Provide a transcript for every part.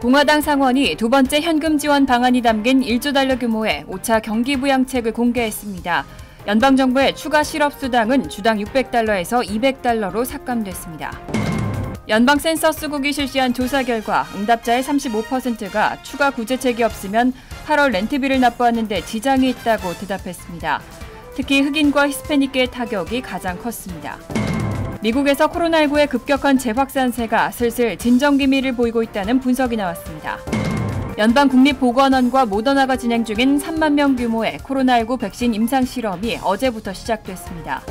공화당 상원이 두 번째 현금 지원 방안이 담긴 1조 달러 규모의 5차 경기 부양책을 공개했습니다. 연방정부의 추가 실업수당은 주당 600달러에서 200달러로 삭감됐습니다. 연방 센서스국이 실시한 조사 결과 응답자의 35%가 추가 구제책이 없으면 8월 렌트비를 납부하는 데 지장이 있다고 대답했습니다. 특히 흑인과 히스패닉계의 타격이 가장 컸습니다. 미국에서 코로나19의 급격한 재확산세가 슬슬 진정 기미를 보이고 있다는 분석이 나왔습니다. 연방국립보건원과 모더나가 진행 중인 3만 명 규모의 코로나19 백신 임상 실험이 어제부터 시작됐습니다.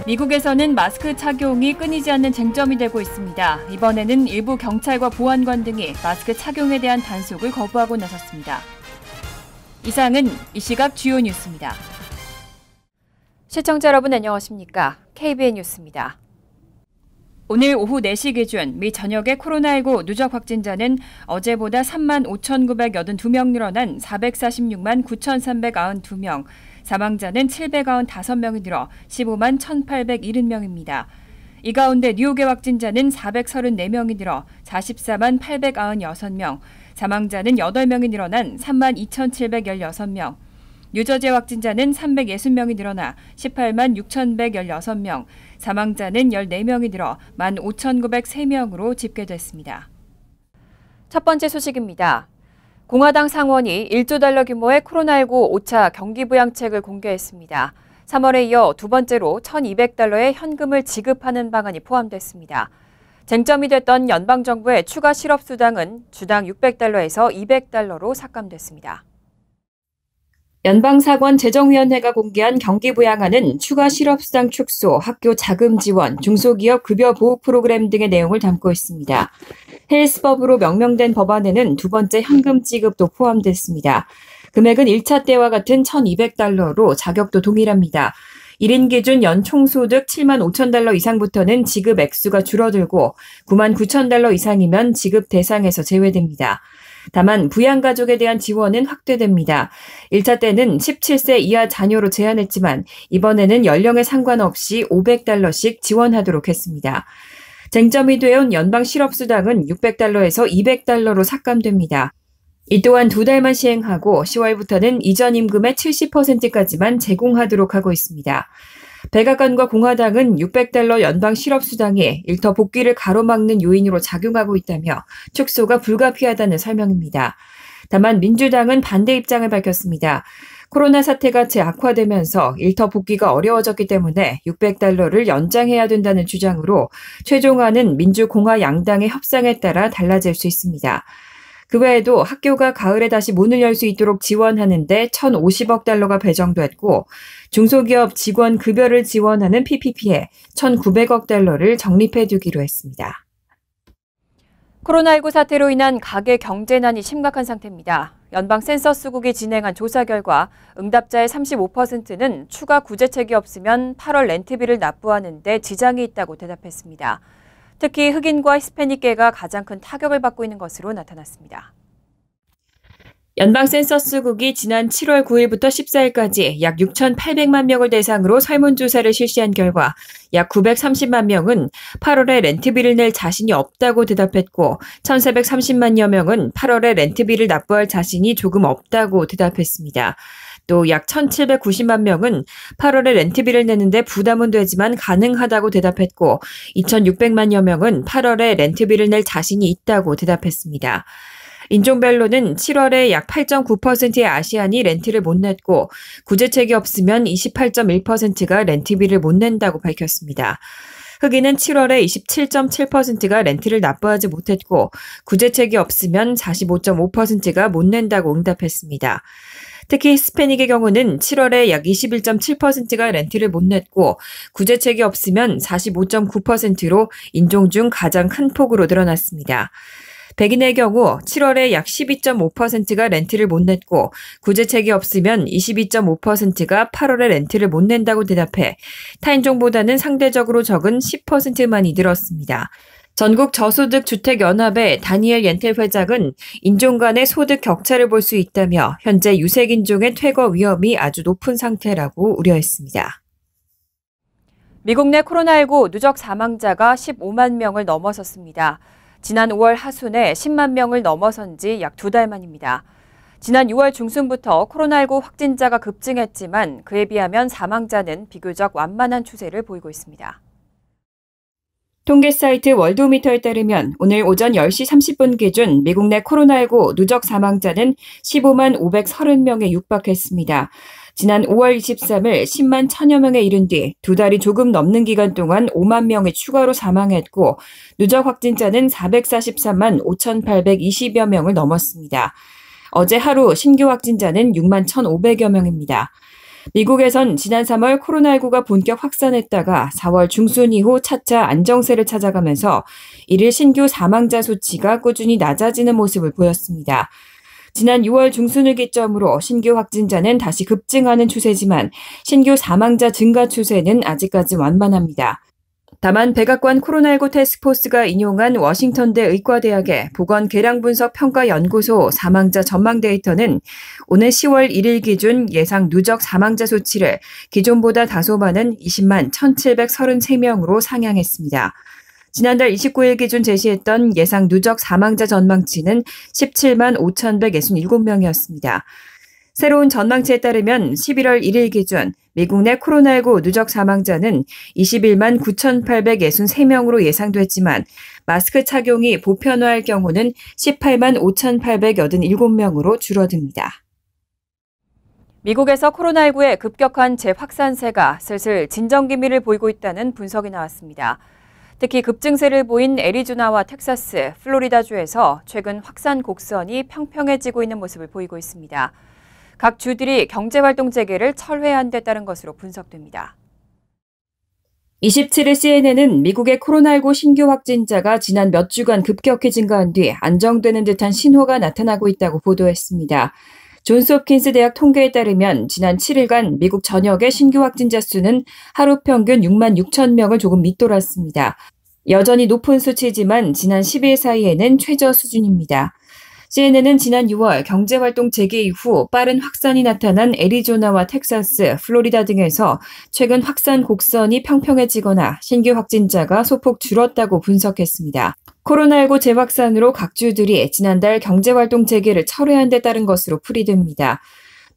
미국에서는 마스크 착용이 끊이지 않는 쟁점이 되고 있습니다. 이번에는 일부 경찰과 보안관 등이 마스크 착용에 대한 단속을 거부하고 나섰습니다. 이상은 이 시각 주요 뉴스입니다. 시청자 여러분 안녕하십니까? KBN 뉴스입니다. 오늘 오후 4시 기준 미 전역의 코로나19 누적 확진자는 어제보다 3만 5,982명 늘어난 446만 9,392명, 사망자는 795명이 늘어 15만 1,870명입니다. 이 가운데 뉴욕의 확진자는 434명이 늘어 44만 896명, 사망자는 8명이 늘어난 3만 2,716명, 뉴저지 확진자는 360명이 늘어나 18만 6,116명, 사망자는 14명이 늘어 15,903명으로 집계됐습니다. 첫 번째 소식입니다. 공화당 상원이 1조 달러 규모의 코로나19 5차 경기부양책을 공개했습니다. 3월에 이어 두 번째로 1,200달러의 현금을 지급하는 방안이 포함됐습니다. 쟁점이 됐던 연방정부의 추가 실업수당은 주당 600달러에서 200달러로 삭감됐습니다. 연방사관 재정위원회가 공개한 경기부양안은 추가 실업수당 축소, 학교 자금 지원, 중소기업 급여 보호 프로그램 등의 내용을 담고 있습니다. 헬스법으로 명명된 법안에는 두 번째 현금 지급도 포함됐습니다. 금액은 1차 때와 같은 1,200달러로 자격도 동일합니다. 1인 기준 연 총소득 7만 5천 달러 이상부터는 지급 액수가 줄어들고 9만 9천 달러 이상이면 지급 대상에서 제외됩니다. 다만 부양가족에 대한 지원은 확대됩니다. 1차 때는 17세 이하 자녀로 제한했지만 이번에는 연령에 상관없이 500달러씩 지원하도록 했습니다. 쟁점이 되어온 연방 실업수당은 600달러에서 200달러로 삭감됩니다. 이 또한 2달만 시행하고 10월부터는 이전 임금의 70%까지만 제공하도록 하고 있습니다. 백악관과 공화당은 600달러 연방 실업수당이 일터 복귀를 가로막는 요인으로 작용하고 있다며 축소가 불가피하다는 설명입니다. 다만 민주당은 반대 입장을 밝혔습니다. 코로나 사태가 재악화되면서 일터 복귀가 어려워졌기 때문에 600달러를 연장해야 된다는 주장으로 최종안은 민주공화 양당의 협상에 따라 달라질 수 있습니다. 그 외에도 학교가 가을에 다시 문을 열 수 있도록 지원하는 데 1,050억 달러가 배정됐고 중소기업 직원 급여를 지원하는 PPP에 1,900억 달러를 적립해두기로 했습니다. 코로나19 사태로 인한 가계 경제난이 심각한 상태입니다. 연방 센서스국이 진행한 조사 결과 응답자의 35%는 추가 구제책이 없으면 8월 렌트비를 납부하는 데 지장이 있다고 대답했습니다. 특히 흑인과 히스패닉계가 가장 큰 타격을 받고 있는 것으로 나타났습니다. 연방 센서스국이 지난 7월 9일부터 14일까지 약 6,800만 명을 대상으로 설문조사를 실시한 결과 약 930만 명은 8월에 렌트비를 낼 자신이 없다고 대답했고 1,430만여 명은 8월에 렌트비를 납부할 자신이 조금 없다고 대답했습니다. 또 약 1,790만 명은 8월에 렌트비를 내는데 부담은 되지만 가능하다고 대답했고 2,600만여 명은 8월에 렌트비를 낼 자신이 있다고 대답했습니다. 인종별로는 7월에 약 8.9%의 아시안이 렌트를 못 냈고 구제책이 없으면 28.1%가 렌트비를 못 낸다고 밝혔습니다. 흑인은 7월에 27.7%가 렌트를 납부하지 못했고 구제책이 없으면 45.5%가 못 낸다고 응답했습니다. 특히 히스패닉의 경우는 7월에 약 21.7%가 렌트를 못 냈고 구제책이 없으면 45.9%로 인종 중 가장 큰 폭으로 늘어났습니다. 백인의 경우 7월에 약 12.5%가 렌트를 못 냈고 구제책이 없으면 22.5%가 8월에 렌트를 못 낸다고 대답해 타인종보다는 상대적으로 적은 10%만이 늘었습니다. 전국 저소득주택연합의 다니엘 옌텔 회장은 인종 간의 소득 격차를 볼 수 있다며 현재 유색인종의 퇴거 위험이 아주 높은 상태라고 우려했습니다. 미국 내 코로나19 누적 사망자가 15만 명을 넘어섰습니다. 지난 5월 하순에 10만 명을 넘어선 지 약 2달 만입니다. 지난 6월 중순부터 코로나19 확진자가 급증했지만 그에 비하면 사망자는 비교적 완만한 추세를 보이고 있습니다. 통계 사이트 월드오미터에 따르면 오늘 오전 10시 30분 기준 미국 내 코로나19 누적 사망자는 15만 530명에 육박했습니다. 지난 5월 23일 10만 1000여 명에 이른 뒤 2달이 조금 넘는 기간 동안 5만 명이 추가로 사망했고 누적 확진자는 443만 5,820여 명을 넘었습니다. 어제 하루 신규 확진자는 6만 1,500여 명입니다. 미국에선 지난 3월 코로나19가 본격 확산했다가 4월 중순 이후 차차 안정세를 찾아가면서 이를 신규 사망자 수치가 꾸준히 낮아지는 모습을 보였습니다. 지난 6월 중순을 기점으로 신규 확진자는 다시 급증하는 추세지만 신규 사망자 증가 추세는 아직까지 완만합니다. 다만 백악관 코로나19 태스크포스가 인용한 워싱턴대 의과대학의 보건계량분석평가연구소 사망자 전망 데이터는 오늘 10월 1일 기준 예상 누적 사망자 수치를 기존보다 다소 많은 20만 1,733명으로 상향했습니다. 지난달 29일 기준 제시했던 예상 누적 사망자 전망치는 17만 5,167명이었습니다. 새로운 전망치에 따르면 11월 1일 기준 미국 내 코로나19 누적 사망자는 21만 9,863명으로 예상됐지만 마스크 착용이 보편화할 경우는 18만 5,887명으로 줄어듭니다. 미국에서 코로나19의 급격한 재확산세가 슬슬 진정 기미를 보이고 있다는 분석이 나왔습니다. 특히 급증세를 보인 애리조나와 텍사스, 플로리다주에서 최근 확산 곡선이 평평해지고 있는 모습을 보이고 있습니다. 각 주들이 경제활동 재개를 철회한 데 따른 것으로 분석됩니다. 27일 CNN은 미국의 코로나19 신규 확진자가 지난 몇 주간 급격히 증가한 뒤 안정되는 듯한 신호가 나타나고 있다고 보도했습니다. 존스홉킨스 대학 통계에 따르면 지난 7일간 미국 전역의 신규 확진자 수는 하루 평균 6만 6천 명을 조금 밑돌았습니다. 여전히 높은 수치지만 지난 10일 사이에는 최저 수준입니다. CNN은 지난 6월 경제활동 재개 이후 빠른 확산이 나타난 애리조나와 텍사스, 플로리다 등에서 최근 확산 곡선이 평평해지거나 신규 확진자가 소폭 줄었다고 분석했습니다. 코로나19 재확산으로 각 주들이 지난달 경제활동 재개를 철회한 데 따른 것으로 풀이됩니다.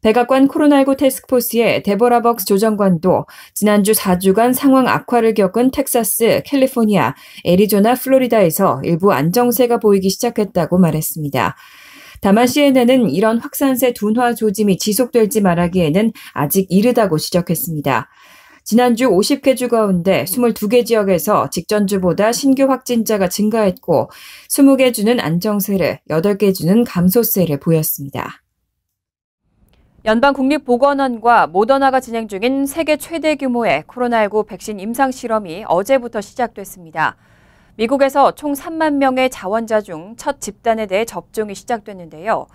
백악관 코로나19 태스크포스의 데보라 벅스 조정관도 지난주 4주간 상황 악화를 겪은 텍사스, 캘리포니아, 애리조나, 플로리다에서 일부 안정세가 보이기 시작했다고 말했습니다. 다만 CNN은 이런 확산세 둔화 조짐이 지속될지 말하기에는 아직 이르다고 지적했습니다. 지난주 50개 주 가운데 22개 지역에서 직전주보다 신규 확진자가 증가했고 20개 주는 안정세를, 8개 주는 감소세를 보였습니다. 연방국립보건원과 모더나가 진행 중인 세계 최대 규모의 코로나19 백신 임상 실험이 어제부터 시작됐습니다. 미국에서 총 3만 명의 자원자 중 첫 집단에 대해 접종이 시작됐는데요.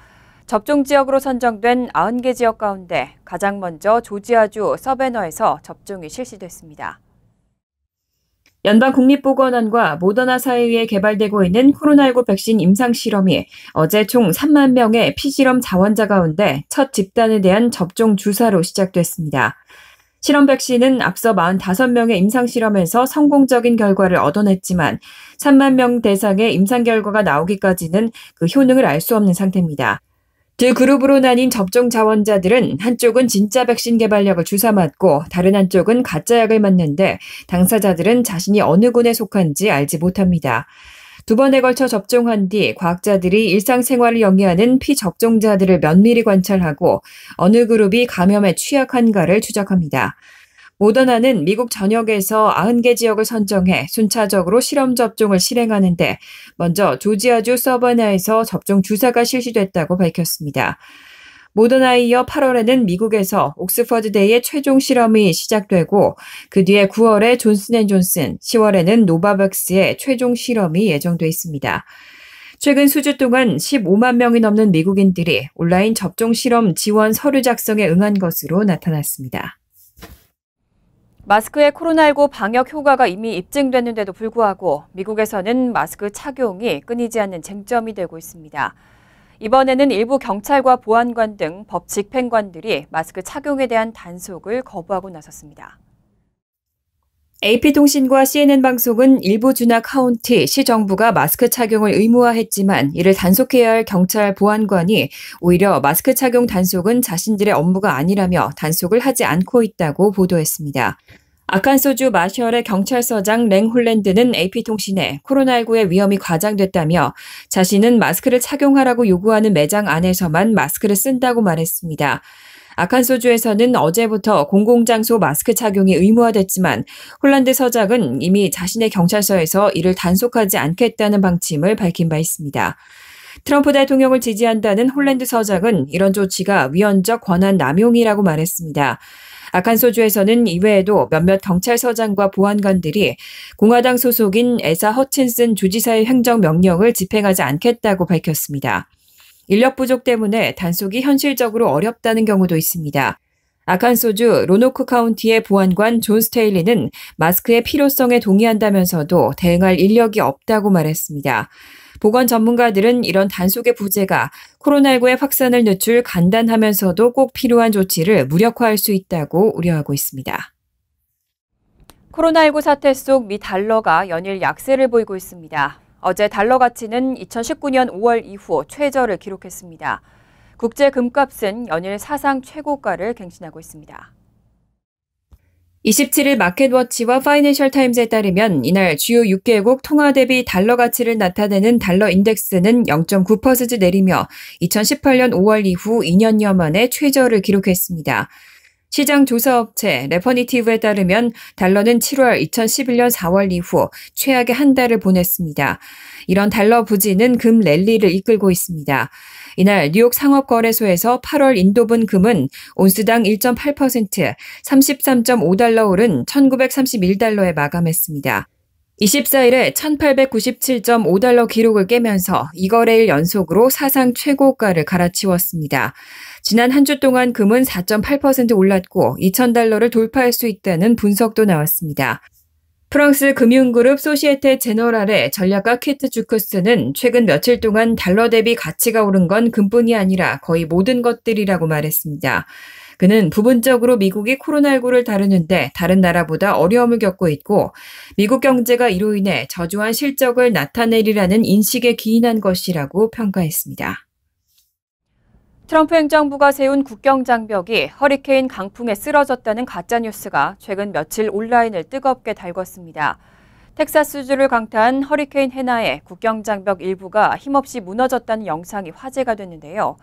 접종 지역으로 선정된 90개 지역 가운데 가장 먼저 조지아주 서베너에서 접종이 실시됐습니다. 연방국립보건원과 모더나사에 의해 개발되고 있는 코로나19 백신 임상실험이 어제 총 3만 명의 피실험 자원자 가운데 첫 집단에 대한 접종 주사로 시작됐습니다. 실험 백신은 앞서 45명의 임상실험에서 성공적인 결과를 얻어냈지만 3만 명 대상의 임상 결과가 나오기까지는 그 효능을 알 수 없는 상태입니다. 두 그룹으로 나뉜 접종 자원자들은 한쪽은 진짜 백신 개발약을 주사 맞고 다른 한쪽은 가짜 약을 맞는데 당사자들은 자신이 어느 군에 속한지 알지 못합니다. 2번에 걸쳐 접종한 뒤 과학자들이 일상생활을 영위하는 피접종자들을 면밀히 관찰하고 어느 그룹이 감염에 취약한가를 추적합니다. 모더나는 미국 전역에서 90개 지역을 선정해 순차적으로 실험 접종을 실행하는데 먼저 조지아주 서버나에서 접종 주사가 실시됐다고 밝혔습니다. 모더나에 이어 8월에는 미국에서 옥스퍼드대의 최종 실험이 시작되고 그 뒤에 9월에 존슨앤존슨, 10월에는 노바백스의 최종 실험이 예정돼 있습니다. 최근 수주 동안 15만 명이 넘는 미국인들이 온라인 접종 실험 지원 서류 작성에 응한 것으로 나타났습니다. 마스크의 코로나19 방역 효과가 이미 입증됐는데도 불구하고 미국에서는 마스크 착용이 끊이지 않는 쟁점이 되고 있습니다. 이번에는 일부 경찰과 보안관 등 법 집행관들이 마스크 착용에 대한 단속을 거부하고 나섰습니다. AP통신과 CNN 방송은 일부 주나 카운티, 시정부가 마스크 착용을 의무화했지만 이를 단속해야 할 경찰 보안관이 오히려 마스크 착용 단속은 자신들의 업무가 아니라며 단속을 하지 않고 있다고 보도했습니다. 아칸소주 마셜의 경찰서장 랭 홀랜드는 AP통신에 코로나19의 위험이 과장됐다며 자신은 마스크를 착용하라고 요구하는 매장 안에서만 마스크를 쓴다고 말했습니다. 아칸소주에서는 어제부터 공공장소 마스크 착용이 의무화됐지만 홀란드 서장은 이미 자신의 경찰서에서 이를 단속하지 않겠다는 방침을 밝힌 바 있습니다. 트럼프 대통령을 지지한다는 홀란드 서장은 이런 조치가 위헌적 권한 남용이라고 말했습니다. 아칸소주에서는 이외에도 몇몇 경찰서장과 보안관들이 공화당 소속인 에사 허친슨 주지사의 행정명령을 집행하지 않겠다고 밝혔습니다. 인력 부족 때문에 단속이 현실적으로 어렵다는 경우도 있습니다. 아칸소주 로노크 카운티의 보안관 존 스테일리는 마스크의 필요성에 동의한다면서도 대응할 인력이 없다고 말했습니다. 보건 전문가들은 이런 단속의 부재가 코로나19의 확산을 늦출 간단하면서도 꼭 필요한 조치를 무력화할 수 있다고 우려하고 있습니다. 코로나19 사태 속 미 달러가 연일 약세를 보이고 있습니다. 어제 달러 가치는 2019년 5월 이후 최저를 기록했습니다. 국제 금값은 연일 사상 최고가를 갱신하고 있습니다. 27일 마켓워치와 파이낸셜 타임즈에 따르면 이날 주요 6개국 통화 대비 달러 가치를 나타내는 달러 인덱스는 0.9% 내리며 2018년 5월 이후 2년여 만에 최저를 기록했습니다. 시장 조사업체 레퍼니티브에 따르면 달러는 7월 2011년 4월 이후 최악의 한 달을 보냈습니다. 이런 달러 부진은 금 랠리를 이끌고 있습니다. 이날 뉴욕 상업거래소에서 8월 인도분 금은 온스당 1.8%, 33.5달러 오른 1931달러에 마감했습니다. 24일에 1897.5달러 기록을 깨면서 2거래일 연속으로 사상 최고가를 갈아치웠습니다. 지난 한 주 동안 금은 4.8% 올랐고 2,000달러를 돌파할 수 있다는 분석도 나왔습니다. 프랑스 금융그룹 소시에테 제너랄의 전략가 키트 주크스는 최근 며칠 동안 달러 대비 가치가 오른 건 금뿐이 아니라 거의 모든 것들이라고 말했습니다. 그는 부분적으로 미국이 코로나19를 다루는데 다른 나라보다 어려움을 겪고 있고 미국 경제가 이로 인해 저조한 실적을 나타내리라는 인식에 기인한 것이라고 평가했습니다. 트럼프 행정부가 세운 국경장벽이 허리케인 강풍에 쓰러졌다는 가짜뉴스가 최근 며칠 온라인을 뜨겁게 달궜습니다. 텍사스주를 강타한 허리케인 해나의 국경장벽 일부가 힘없이 무너졌다는 영상이 화제가 됐는데요.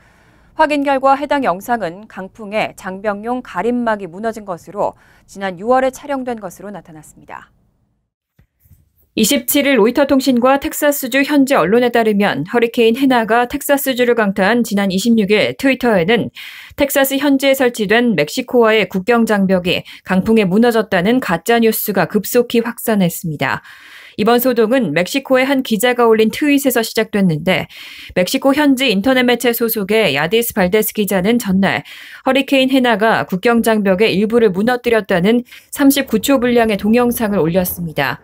확인 결과 해당 영상은 강풍에 장벽용 가림막이 무너진 것으로 지난 6월에 촬영된 것으로 나타났습니다. 27일 로이터 통신과 텍사스주 현지 언론에 따르면 허리케인 해나가 텍사스주를 강타한 지난 26일 트위터에는 텍사스 현지에 설치된 멕시코와의 국경장벽이 강풍에 무너졌다는 가짜뉴스가 급속히 확산했습니다. 이번 소동은 멕시코의 한 기자가 올린 트윗에서 시작됐는데 멕시코 현지 인터넷 매체 소속의 야디스 발데스 기자는 전날 허리케인 해나가 국경장벽의 일부를 무너뜨렸다는 39초 분량의 동영상을 올렸습니다.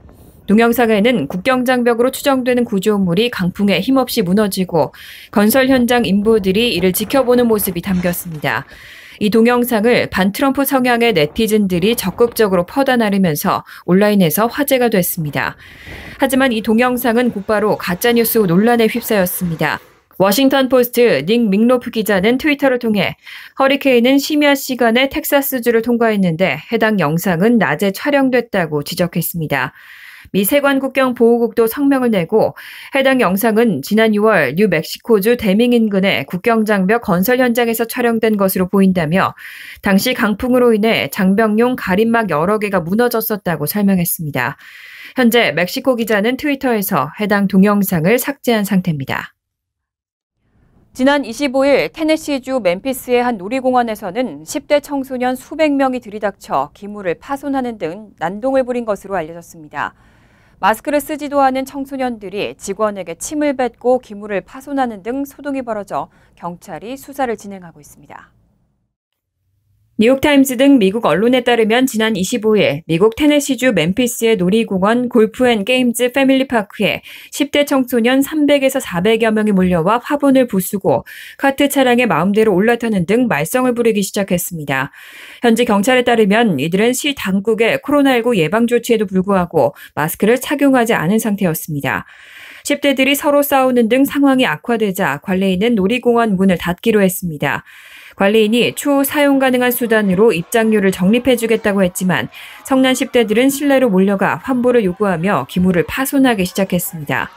동영상에는 국경장벽으로 추정되는 구조물이 강풍에 힘없이 무너지고 건설 현장 인부들이 이를 지켜보는 모습이 담겼습니다. 이 동영상을 반트럼프 성향의 네티즌들이 적극적으로 퍼다 나르면서 온라인에서 화제가 됐습니다. 하지만 이 동영상은 곧바로 가짜뉴스 논란에 휩싸였습니다. 워싱턴 포스트 닉 믹로프 기자는 트위터를 통해 허리케인은 심야 시간에 텍사스주를 통과했는데 해당 영상은 낮에 촬영됐다고 지적했습니다. 미 세관 국경 보호국도 성명을 내고 해당 영상은 지난 6월 뉴멕시코주 데밍 인근의 국경장벽 건설 현장에서 촬영된 것으로 보인다며 당시 강풍으로 인해 장벽용 가림막 여러 개가 무너졌었다고 설명했습니다. 현재 멕시코 기자는 트위터에서 해당 동영상을 삭제한 상태입니다. 지난 25일 테네시주 멤피스의 한 놀이공원에서는 10대 청소년 수백 명이 들이닥쳐 기물을 파손하는 등 난동을 부린 것으로 알려졌습니다. 마스크를 쓰지도 않은 청소년들이 직원에게 침을 뱉고 기물을 파손하는 등 소동이 벌어져 경찰이 수사를 진행하고 있습니다. 뉴욕타임스 등 미국 언론에 따르면 지난 25일 미국 테네시주 멤피스의 놀이공원 골프앤게임즈 패밀리파크에 10대 청소년 300에서 400여 명이 몰려와 화분을 부수고 카트 차량에 마음대로 올라타는 등 말썽을 부리기 시작했습니다. 현지 경찰에 따르면 이들은 시 당국의 코로나19 예방 조치에도 불구하고 마스크를 착용하지 않은 상태였습니다. 10대들이 서로 싸우는 등 상황이 악화되자 관리인은 놀이공원 문을 닫기로 했습니다. 관리인이 추후 사용 가능한 수단으로 입장료를 적립해주겠다고 했지만 성난 10대들은 실내로 몰려가 환불을 요구하며 기물을 파손하기 시작했습니다.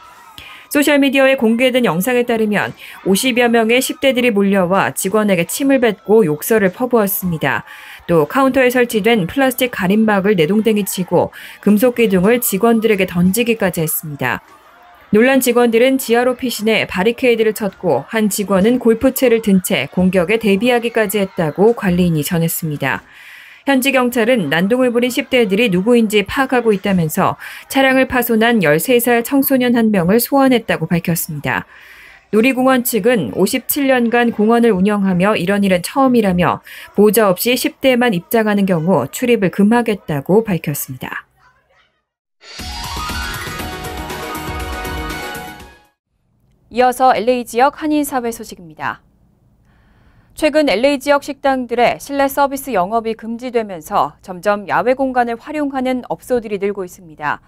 소셜미디어에 공개된 영상에 따르면 50여 명의 10대들이 몰려와 직원에게 침을 뱉고 욕설을 퍼부었습니다. 또 카운터에 설치된 플라스틱 가림막을 내동댕이 치고 금속 기둥을 직원들에게 던지기까지 했습니다. 놀란 직원들은 지하로 피신해 바리케이드를 쳤고 한 직원은 골프채를 든 채 공격에 대비하기까지 했다고 관리인이 전했습니다. 현지 경찰은 난동을 부린 10대들이 누구인지 파악하고 있다면서 차량을 파손한 13살 청소년 한 명을 소환했다고 밝혔습니다. 놀이공원 측은 57년간 공원을 운영하며 이런 일은 처음이라며 보호자 없이 10대만 입장하는 경우 출입을 금하겠다고 밝혔습니다. 이어서 LA 지역 한인사회 소식입니다. 최근 LA 지역 식당들의 실내 서비스 영업이 금지되면서 점점 야외 공간을 활용하는 업소들이 늘고 있습니다.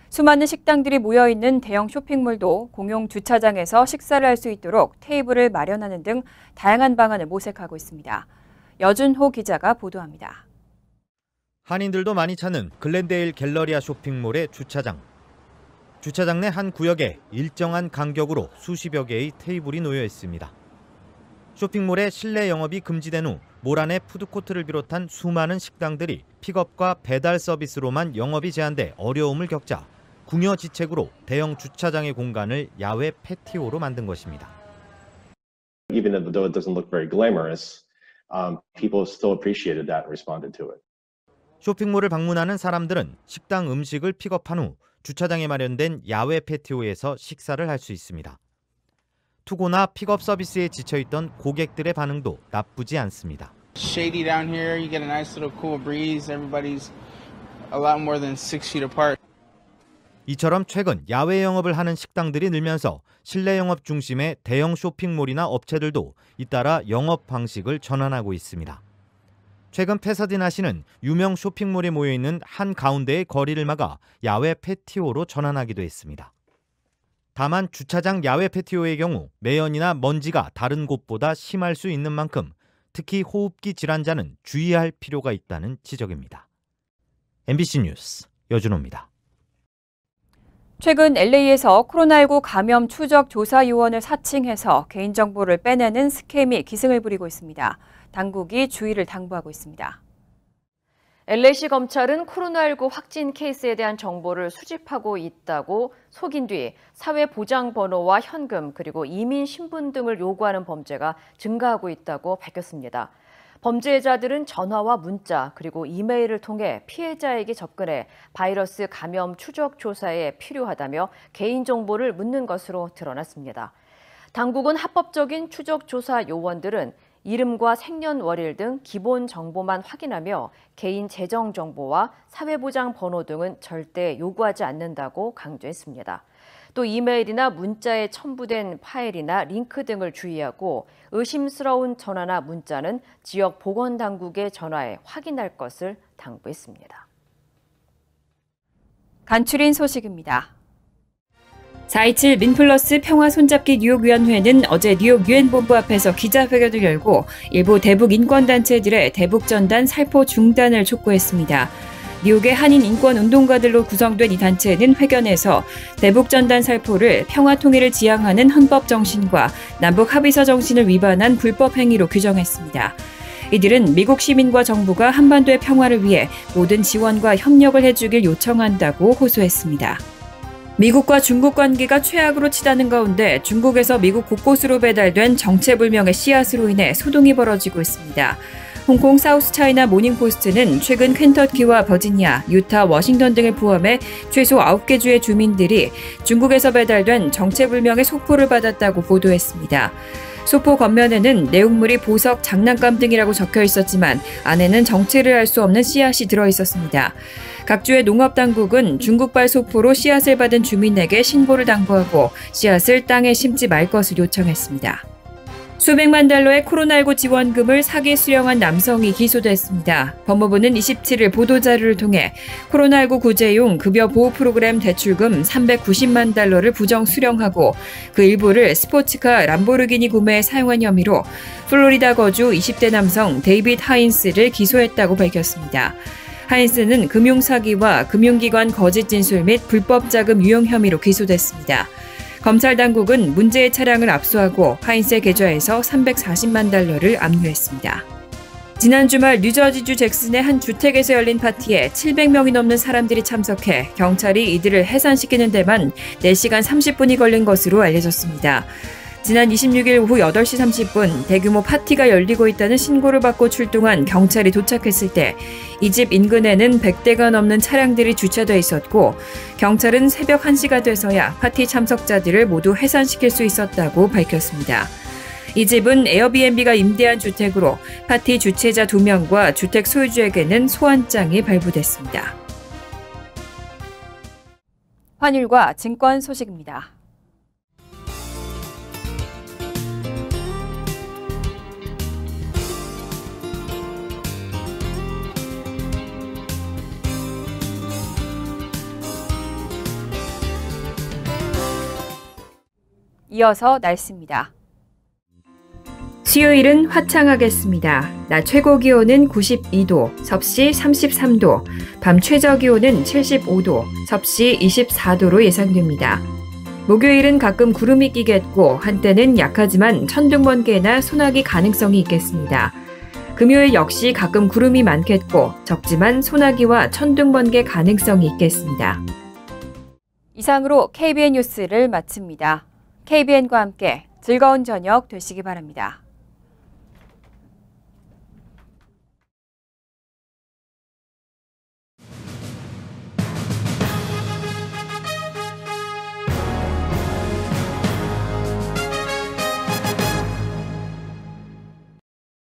수많은 식당들이 모여있는 대형 쇼핑몰도 공용 주차장에서 식사를 할 수 있도록 테이블을 마련하는 등 다양한 방안을 모색하고 있습니다. 여준호 기자가 보도합니다. 한인들도 많이 찾는 글렌데일 갤러리아 쇼핑몰의 주차장. 주차장 내 한 구역에 일정한 간격으로 수십여 개의 테이블이 놓여 있습니다. 쇼핑몰의 실내 영업이 금지된 후 몰 안의 푸드코트를 비롯한 수많은 식당들이 픽업과 배달 서비스로만 영업이 제한돼 어려움을 겪자 궁여지책으로 대형 주차장의 공간을 야외 패티오로 만든 것입니다. Even though it doesn't look very glamorous, people still appreciated that and responded to it. 쇼핑몰을 방문하는 사람들은 식당 음식을 픽업한 후 주차장에 마련된 야외 패티오에서 식사를 할 수 있습니다. 투고나 픽업 서비스에 지쳐있던 고객들의 반응도 나쁘지 않습니다. Shady down here, you get a nice little cool breeze. Everybody's a lot more than 6 feet apart. 이처럼 최근 야외 영업을 하는 식당들이 늘면서 실내 영업 중심의 대형 쇼핑몰이나 업체들도 잇따라 영업 방식을 전환하고 있습니다. 최근 패서디나시는 유명 쇼핑몰에 모여있는 한가운데의 거리를 막아 야외 패티오로 전환하기도 했습니다. 다만 주차장 야외 패티오의 경우 매연이나 먼지가 다른 곳보다 심할 수 있는 만큼 특히 호흡기 질환자는 주의할 필요가 있다는 지적입니다. MBC 뉴스 여준호입니다. 최근 LA에서 코로나19 감염 추적 조사 요원을 사칭해서 개인정보를 빼내는 스캠이 기승을 부리고 있습니다. 당국이 주의를 당부하고 있습니다. LA시 검찰은 코로나19 확진 케이스에 대한 정보를 수집하고 있다고 속인 뒤 사회보장번호와 현금 그리고 이민 신분 등을 요구하는 범죄가 증가하고 있다고 밝혔습니다. 범죄자들은 전화와 문자 그리고 이메일을 통해 피해자에게 접근해 바이러스 감염 추적 조사에 필요하다며 개인정보를 묻는 것으로 드러났습니다. 당국은 합법적인 추적 조사 요원들은 이름과 생년월일 등 기본 정보만 확인하며 개인 재정 정보와 사회보장 번호 등은 절대 요구하지 않는다고 강조했습니다. 또 이메일이나 문자에 첨부된 파일이나 링크 등을 주의하고 의심스러운 전화나 문자는 지역 보건당국에 전화해 확인할 것을 당부했습니다. 간추린 소식입니다. 4.27 민플러스 평화 손잡기 뉴욕위원회는 어제 뉴욕 유엔본부 앞에서 기자회견을 열고 일부 대북 인권단체들의 대북전단 살포 중단을 촉구했습니다. 뉴욕의 한인 인권운동가들로 구성된 이 단체는 회견에서 대북전단 살포를 평화통일을 지향하는 헌법 정신과 남북 합의서 정신을 위반한 불법 행위로 규정했습니다. 이들은 미국 시민과 정부가 한반도의 평화를 위해 모든 지원과 협력을 해주길 요청한다고 호소했습니다. 미국과 중국 관계가 최악으로 치닫는 가운데 중국에서 미국 곳곳으로 배달된 정체불명의 씨앗으로 인해 소동이 벌어지고 있습니다. 홍콩 사우스차이나 모닝포스트는 최근 켄터키와 버지니아, 유타, 워싱턴 등을 포함해 최소 9개 주의 주민들이 중국에서 배달된 정체불명의 속보를 받았다고 보도했습니다. 소포 겉면에는 내용물이 보석, 장난감 등이라고 적혀 있었지만 안에는 정체를 알 수 없는 씨앗이 들어 있었습니다. 각 주의 농업당국은 중국발 소포로 씨앗을 받은 주민에게 신고를 당부하고 씨앗을 땅에 심지 말 것을 요청했습니다. 수백만 달러의 코로나19 지원금을 사기 수령한 남성이 기소됐습니다. 법무부는 27일 보도자료를 통해 코로나19 구제용 급여 보호 프로그램 대출금 390만 달러를 부정 수령하고 그 일부를 스포츠카 람보르기니 구매에 사용한 혐의로 플로리다 거주 20대 남성 데이빗 하인스를 기소했다고 밝혔습니다. 하인스는 금융사기와 금융기관 거짓 진술 및 불법 자금 유용 혐의로 기소됐습니다. 검찰 당국은 문제의 차량을 압수하고 하인스의 계좌에서 340만 달러를 압류했습니다. 지난 주말 뉴저지주 잭슨의 한 주택에서 열린 파티에 700명이 넘는 사람들이 참석해 경찰이 이들을 해산시키는 데만 4시간 30분이 걸린 것으로 알려졌습니다. 지난 26일 오후 8시 30분 대규모 파티가 열리고 있다는 신고를 받고 출동한 경찰이 도착했을 때 이 집 인근에는 100대가 넘는 차량들이 주차돼 있었고 경찰은 새벽 1시가 돼서야 파티 참석자들을 모두 해산시킬 수 있었다고 밝혔습니다. 이 집은 에어비앤비가 임대한 주택으로 파티 주최자 2명과 주택 소유주에게는 소환장이 발부됐습니다. 환율과 증권 소식입니다. 이어서 날씨입니다. 수요일은 화창하겠습니다. 낮 최고 기온은 92도, 섭씨 33도, 밤 최저 기온은 75도, 섭씨 24도로 예상됩니다. 목요일은 가끔 구름이 끼겠고 한때는 약하지만 천둥번개나 소나기 가능성이 있겠습니다. 금요일 역시 가끔 구름이 많겠고 적지만 소나기와 천둥번개 가능성이 있겠습니다. 이상으로 KBN 뉴스를 마칩니다. KBN과 함께 즐거운 저녁 되시기 바랍니다.